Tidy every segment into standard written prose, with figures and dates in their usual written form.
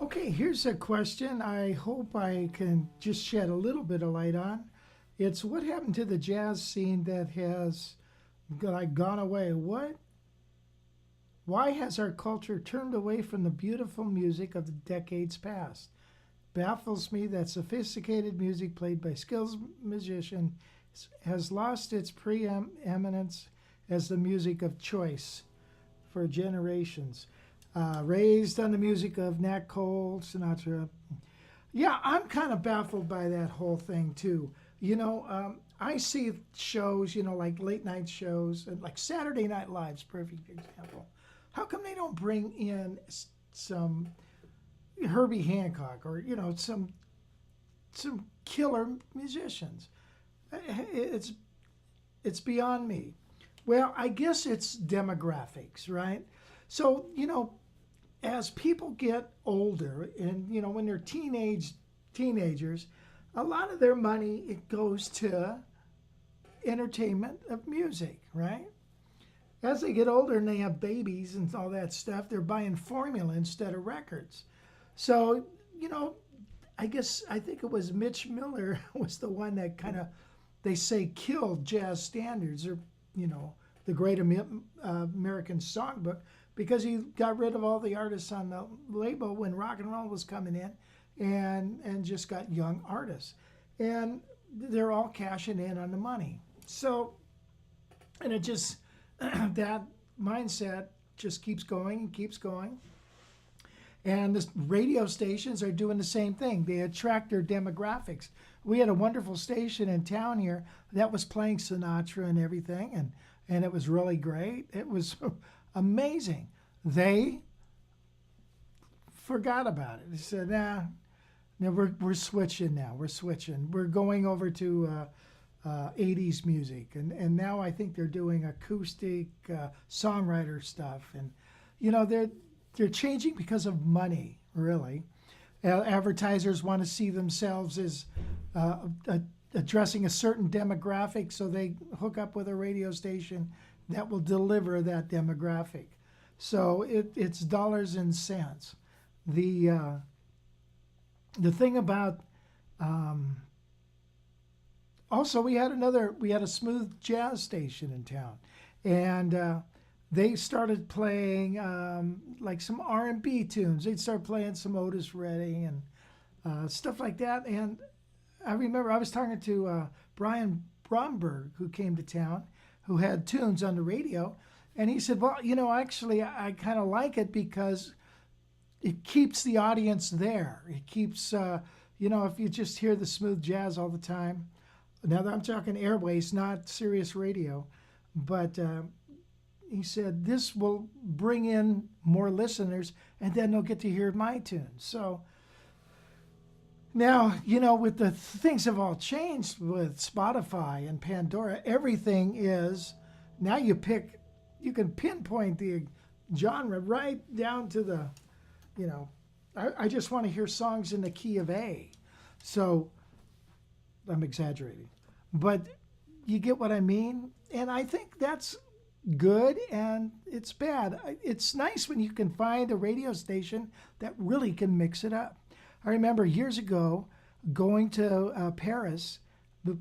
Okay, here's a question I hope I can just shed a little bit of light on. It's what happened to the jazz scene that has like gone away? Why has our culture turned away from the beautiful music of the decades past? Baffles me that sophisticated music played by skilled musicians has lost its preeminence as the music of choice for generations. Raised on the music of Nat Cole, Sinatra. Yeah, I'm kind of baffled by that whole thing too. I see shows, like late night shows, and like Saturday Night Live's perfect example. How come they don't bring in some Herbie Hancock or some killer musicians? It's it's beyond me. Well, I guess it's demographics, right? So as people get older, and when they're teenagers, a lot of their money it goes to entertainment of music, right? As they get older and they have babies and all that stuff, they're buying formula instead of records. So, you know, I think it was Mitch Miller was the one that kind of they say killed jazz standards or you know the Great American Songbook because he got rid of all the artists on the label when rock and roll was coming in, and just got young artists, and they're all cashing in on the money. So, and it just that mindset just keeps going and keeps going. And the radio stations are doing the same thing. They attract their demographics. We had a wonderful station in town here that was playing Sinatra and everything, and it was really great. It was amazing. They forgot about it. They said, nah, no, we're switching now. We're switching. We're going over to 80s music. And now I think they're doing acoustic songwriter stuff. And, they're changing because of money, really. Advertisers want to see themselves as addressing a certain demographic, so they hook up with a radio station that will deliver that demographic. So it's dollars and cents. The thing about also we had a smooth jazz station in town, and they started playing like some R&B tunes. They'd start playing some Otis Redding and stuff like that. And I remember I was talking to Brian Bromberg, who came to town, who had tunes on the radio, and he said, "Well, actually, I kind of like it because it keeps the audience there. It keeps, if you just hear the smooth jazz all the time. Now I'm talking airways, not Sirius radio, but." He said, this will bring in more listeners and then they'll get to hear my tunes. So now, with the things have all changed with Spotify and Pandora, everything is now you can pinpoint the genre right down to the, I just want to hear songs in the key of A. So I'm exaggerating, but you get what I mean? And I think that's good and it's bad. It's nice when you can find a radio station that really can mix it up. I remember years ago going to Paris,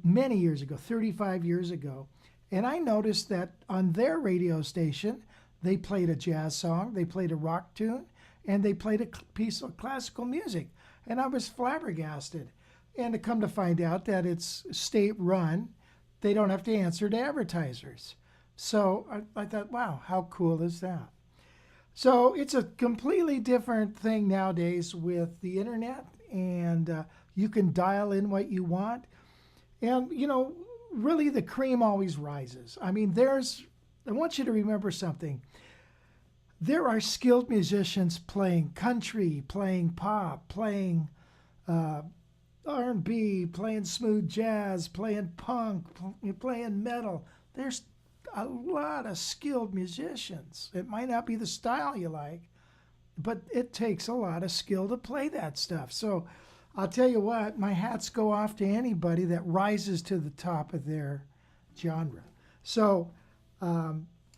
many years ago, 35 years ago, and I noticed that on their radio station, they played a jazz song, they played a rock tune, and they played a piece of classical music. And I was flabbergasted. And to come to find out that it's state run, they don't have to answer to advertisers. So I thought, wow, how cool is that? So it's a completely different thing nowadays with the internet, and you can dial in what you want. And, really the cream always rises. I mean, I want you to remember something. There are skilled musicians playing country, playing pop, playing R&B, playing smooth jazz, playing punk, playing metal. There's a lot of skilled musicians. It might not be the style you like, but it takes a lot of skill to play that stuff. So I'll tell you what, my hats go off to anybody that rises to the top of their genre. So, as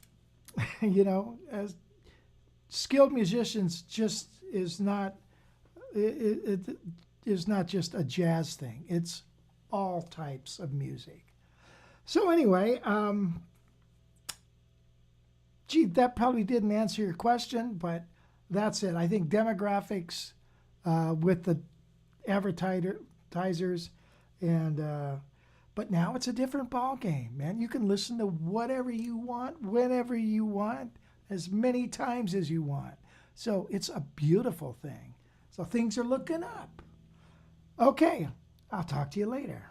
skilled musicians just is not it is not just a jazz thing. It's all types of music. So anyway, gee, that probably didn't answer your question, but that's it. I think demographics with the advertisers and but now it's a different ball game, man. You can listen to whatever you want, whenever you want, as many times as you want. So it's a beautiful thing. So things are looking up. Okay, I'll talk to you later.